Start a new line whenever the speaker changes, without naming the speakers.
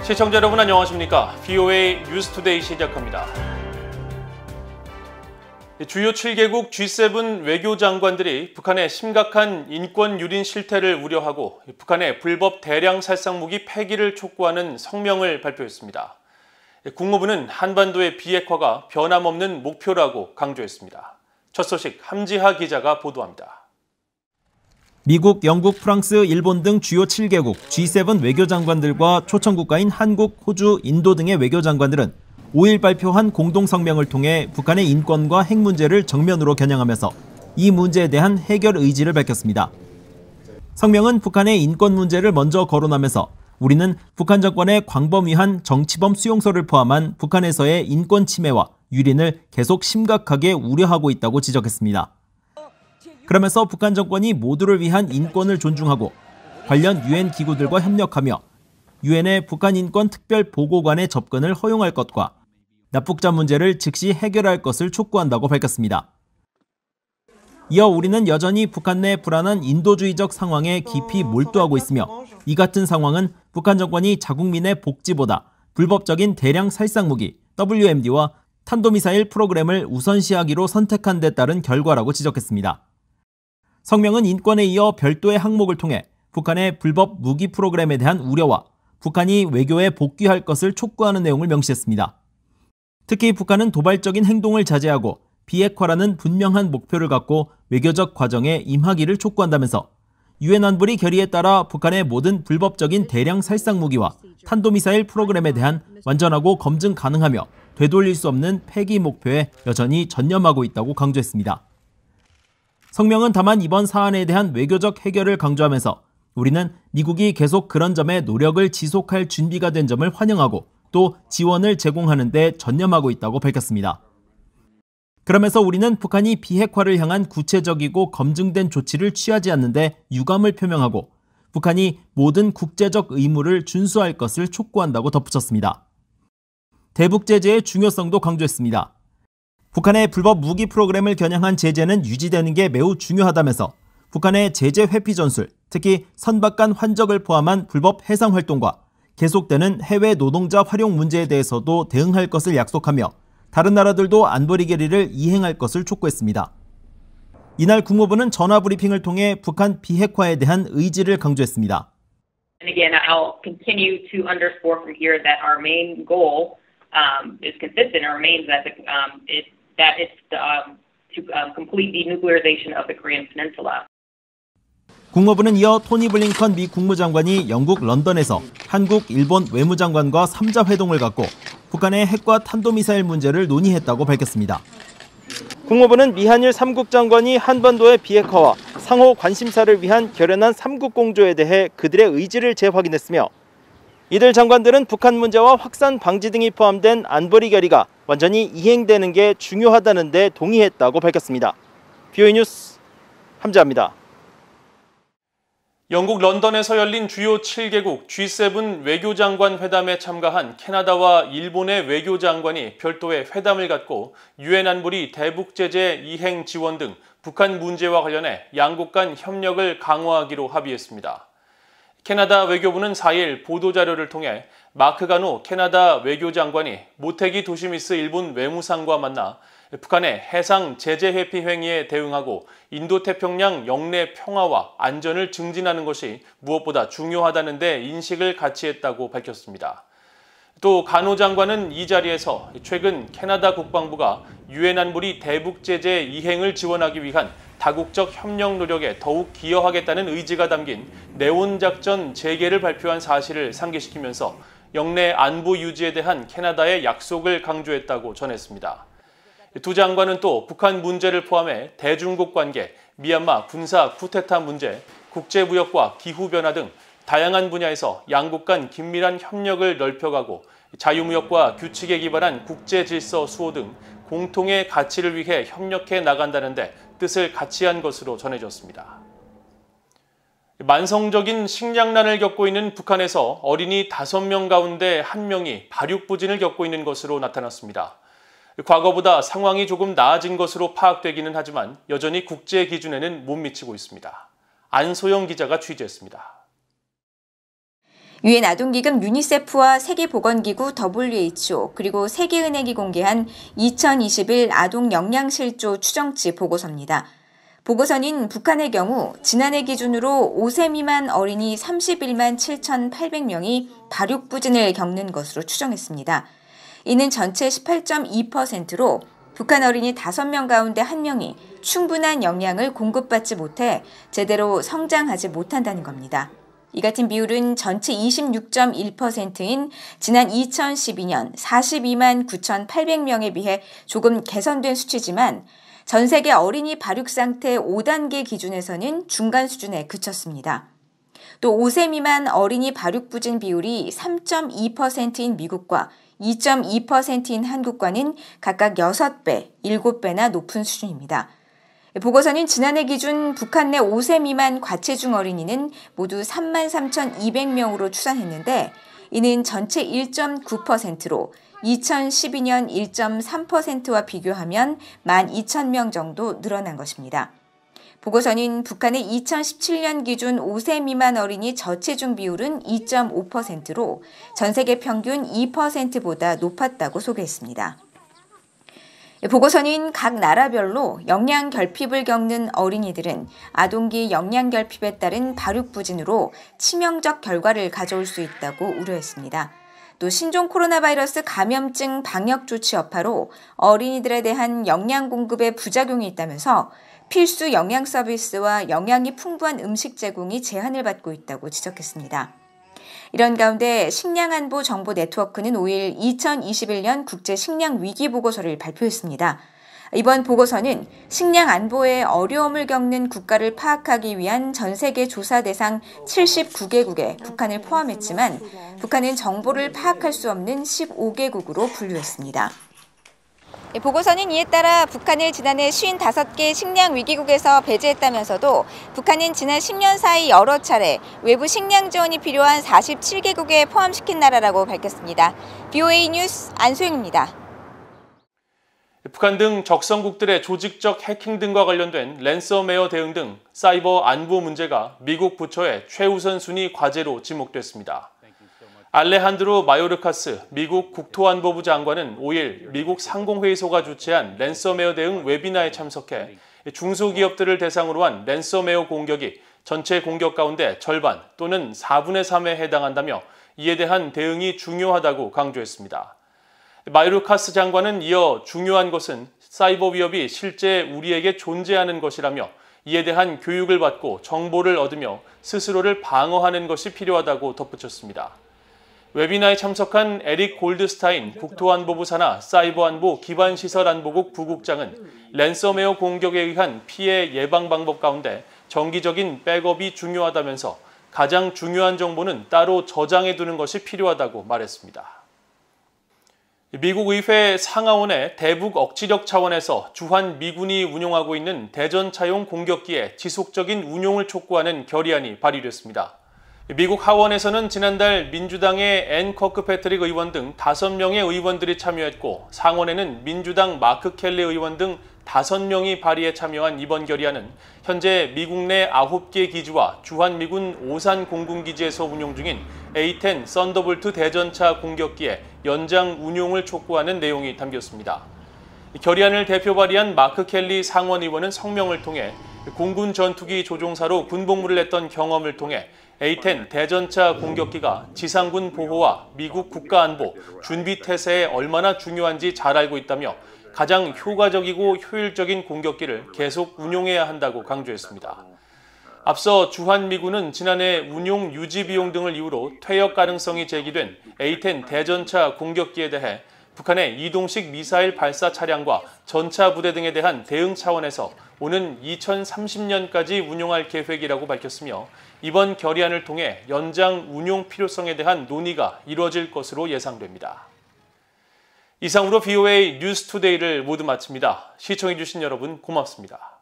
시청자 여러분 안녕하십니까? VOA 뉴스투데이 시작합니다. 주요 7개국 G7 외교장관들이 북한의 심각한 인권 유린 실태를 우려하고 북한의 불법 대량 살상무기 폐기를 촉구하는 성명을 발표했습니다. 국무부는 한반도의 비핵화가 변함없는 목표라고 강조했습니다. 첫 소식 함지하 기자가 보도합니다.
미국, 영국, 프랑스, 일본 등 주요 7개국 G7 외교장관들과 초청국가인 한국, 호주, 인도 등의 외교장관들은 5일 발표한 공동성명을 통해 북한의 인권과 핵 문제를 정면으로 겨냥하면서 이 문제에 대한 해결 의지를 밝혔습니다. 성명은 북한의 인권 문제를 먼저 거론하면서 우리는 북한 정권의 광범위한 정치범 수용소를 포함한 북한에서의 인권 침해와 유린을 계속 심각하게 우려하고 있다고 지적했습니다. 그러면서 북한 정권이 모두를 위한 인권을 존중하고 관련 유엔 기구들과 협력하며 유엔의 북한 인권 특별 보고관의 접근을 허용할 것과 납북자 문제를 즉시 해결할 것을 촉구한다고 밝혔습니다. 이어 우리는 여전히 북한 내 불안한 인도주의적 상황에 깊이 몰두하고 있으며 이 같은 상황은 북한 정권이 자국민의 복지보다 불법적인 대량 살상무기 WMD와 탄도미사일 프로그램을 우선시하기로 선택한 데 따른 결과라고 지적했습니다. 성명은 인권에 이어 별도의 항목을 통해 북한의 불법 무기 프로그램에 대한 우려와 북한이 외교에 복귀할 것을 촉구하는 내용을 명시했습니다. 특히 북한은 도발적인 행동을 자제하고 비핵화라는 분명한 목표를 갖고 외교적 과정에 임하기를 촉구한다면서 유엔 안보리 결의에 따라 북한의 모든 불법적인 대량 살상 무기와 탄도미사일 프로그램에 대한 완전하고 검증 가능하며 되돌릴 수 없는 폐기 목표에 여전히 전념하고 있다고 강조했습니다. 성명은 다만 이번 사안에 대한 외교적 해결을 강조하면서 우리는 미국이 계속 그런 점에 노력을 지속할 준비가 된 점을 환영하고 또 지원을 제공하는 데 전념하고 있다고 밝혔습니다. 그러면서 우리는 북한이 비핵화를 향한 구체적이고 검증된 조치를 취하지 않는데 유감을 표명하고 북한이 모든 국제적 의무를 준수할 것을 촉구한다고 덧붙였습니다. 대북 제재의 중요성도 강조했습니다. 북한의 불법 무기 프로그램을 겨냥한 제재는 유지되는 게 매우 중요하다면서 북한의 제재 회피 전술, 특히 선박간 환적을 포함한 불법 해상 활동과 계속되는 해외 노동자 활용 문제에 대해서도 대응할 것을 약속하며 다른 나라들도 안보리 결의를 이행할 것을 촉구했습니다. 이날 국무부는 전화 브리핑을 통해 북한 비핵화에 대한 의지를 강조했습니다.
And again, I'll continue to underscore from here that our main goal is consistent and remains that it's to complete denuclearization of the Korean Peninsula.
국무부는 이어 토니 블링컨 미 국무장관이 영국 런던에서 한국, 일본 외무장관과 3자 회동을 갖고 북한의 핵과 탄도미사일 문제를 논의했다고 밝혔습니다. 국무부는 미한일 3국 장관이 한반도의 비핵화와 상호 관심사를 위한 결연한 3국 공조에 대해 그들의 의지를 재확인했으며 이들 장관들은 북한 문제와 확산 방지 등이 포함된 안보리 결의가 완전히 이행되는 게 중요하다는 데 동의했다고 밝혔습니다. VOA 뉴스 함지하입니다.
영국 런던에서 열린 주요 7개국 G7 외교장관 회담에 참가한 캐나다와 일본의 외교장관이 별도의 회담을 갖고 유엔 안보리 대북 제재 이행 지원 등 북한 문제와 관련해 양국 간 협력을 강화하기로 합의했습니다. 캐나다 외교부는 4일 보도자료를 통해 마크 가노 캐나다 외교장관이 모테기 도시미스 일본 외무상과 만나 북한의 해상 제재 회피 행위에 대응하고 인도태평양 영내 평화와 안전을 증진하는 것이 무엇보다 중요하다는 데 인식을 같이 했다고 밝혔습니다. 또 가노 장관은 이 자리에서 최근 캐나다 국방부가 유엔 안보리 대북 제재 이행을 지원하기 위한 다국적 협력 노력에 더욱 기여하겠다는 의지가 담긴 네온 작전 재개를 발표한 사실을 상기시키면서 영내 안보 유지에 대한 캐나다의 약속을 강조했다고 전했습니다. 두 장관은 또 북한 문제를 포함해 대중국 관계, 미얀마 군사 쿠데타 문제, 국제무역과 기후변화 등 다양한 분야에서 양국 간 긴밀한 협력을 넓혀가고 자유무역과 규칙에 기반한 국제질서 수호 등 공통의 가치를 위해 협력해 나간다는 데 뜻을 같이 한 것으로 전해졌습니다. 만성적인 식량난을 겪고 있는 북한에서 어린이 5명 가운데 1명이 발육부진을 겪고 있는 것으로 나타났습니다. 과거보다 상황이 조금 나아진 것으로 파악되기는 하지만 여전히 국제 기준에는 못 미치고 있습니다. 안소영 기자가 취재했습니다.
유엔 아동기금 유니세프와 세계보건기구 WHO 그리고 세계은행이 공개한 2021 아동 영양실조 추정치 보고서입니다. 보고서는 북한의 경우 지난해 기준으로 5세 미만 어린이 31만 7,800명이 발육부진을 겪는 것으로 추정했습니다. 이는 전체 18.2%로 북한 어린이 5명 가운데 1명이 충분한 영양을 공급받지 못해 제대로 성장하지 못한다는 겁니다. 이 같은 비율은 전체 26.1%인 지난 2012년 42만 9,800명에 비해 조금 개선된 수치지만 전 세계 어린이 발육 상태 5단계 기준에서는 중간 수준에 그쳤습니다. 또 5세 미만 어린이 발육 부진 비율이 3.2%인 미국과 2.2%인 한국과는 각각 6배, 7배나 높은 수준입니다. 보고서는 지난해 기준 북한 내 5세 미만 과체중 어린이는 모두 33,200명으로 추산했는데 이는 전체 1.9%로 2012년 1.3%와 비교하면 12,000명 정도 늘어난 것입니다. 보고서는 북한의 2017년 기준 5세 미만 어린이 저체중 비율은 2.5%로 전 세계 평균 2%보다 높았다고 소개했습니다. 보고서는 각 나라별로 영양 결핍을 겪는 어린이들은 아동기 영양 결핍에 따른 발육 부진으로 치명적 결과를 가져올 수 있다고 우려했습니다. 또 신종 코로나 바이러스 감염증 방역 조치 여파로 어린이들에 대한 영양 공급에 부작용이 있다면서 필수 영양 서비스와 영양이 풍부한 음식 제공이 제한을 받고 있다고 지적했습니다. 이런 가운데 식량안보 정보 네트워크는 5일 2021년 국제 식량 위기 보고서를 발표했습니다. 이번 보고서는 식량 안보에 어려움을 겪는 국가를 파악하기 위한 전 세계 조사 대상 79개국에 북한을 포함했지만 북한은 정보를 파악할 수 없는 15개국으로 분류했습니다. 보고서는 이에 따라 북한을 지난해 55개 식량 위기국에서 배제했다면서도 북한은 지난 10년 사이 여러 차례 외부 식량 지원이 필요한 47개국에 포함시킨 나라라고 밝혔습니다. BOA 뉴스 안소영입니다.
북한 등 적성국들의 조직적 해킹 등과 관련된 랜섬웨어 대응 등 사이버 안보 문제가 미국 부처의 최우선 순위 과제로 지목됐습니다. 알레한드로 마요르카스 미국 국토안보부 장관은 5일 미국 상공회의소가 주최한 랜섬웨어 대응 웨비나에 참석해 중소기업들을 대상으로 한 랜섬웨어 공격이 전체 공격 가운데 절반 또는 4분의 3에 해당한다며 이에 대한 대응이 중요하다고 강조했습니다. 마요르카스 장관은 이어 중요한 것은 사이버 위협이 실제 우리에게 존재하는 것이라며 이에 대한 교육을 받고 정보를 얻으며 스스로를 방어하는 것이 필요하다고 덧붙였습니다. 웨비나에 참석한 에릭 골드스타인 국토안보부 산하 사이버안보 기반시설안보국 부국장은 랜섬웨어 공격에 의한 피해 예방 방법 가운데 정기적인 백업이 중요하다면서 가장 중요한 정보는 따로 저장해두는 것이 필요하다고 말했습니다. 미국 의회 상하원의 대북 억지력 차원에서 주한 미군이 운용하고 있는 대전차용 공격기의 지속적인 운용을 촉구하는 결의안이 발의됐습니다. 미국 하원에서는 지난달 민주당의 앤 커크패트릭 의원 등 5명의 의원들이 참여했고 상원에는 민주당 마크 켈리 의원 등 5명이 발의에 참여한 이번 결의안은 현재 미국 내 9개 기지와 주한미군 오산 공군기지에서 운용 중인 A-10 썬더볼트 대전차 공격기의 연장 운용을 촉구하는 내용이 담겼습니다. 결의안을 대표 발의한 마크 켈리 상원 의원은 성명을 통해 공군 전투기 조종사로 군복무를 했던 경험을 통해 A-10 대전차 공격기가 지상군 보호와 미국 국가안보, 준비태세에 얼마나 중요한지 잘 알고 있다며 가장 효과적이고 효율적인 공격기를 계속 운용해야 한다고 강조했습니다. 앞서 주한미군은 지난해 운용 유지 비용 등을 이유로 퇴역 가능성이 제기된 A-10 대전차 공격기에 대해 북한의 이동식 미사일 발사 차량과 전차 부대 등에 대한 대응 차원에서 오는 2030년까지 운용할 계획이라고 밝혔으며 이번 결의안을 통해 연장 운용 필요성에 대한 논의가 이루어질 것으로 예상됩니다. 이상으로 BOA 뉴스투데이를 모두 마칩니다. 시청해주신 여러분 고맙습니다.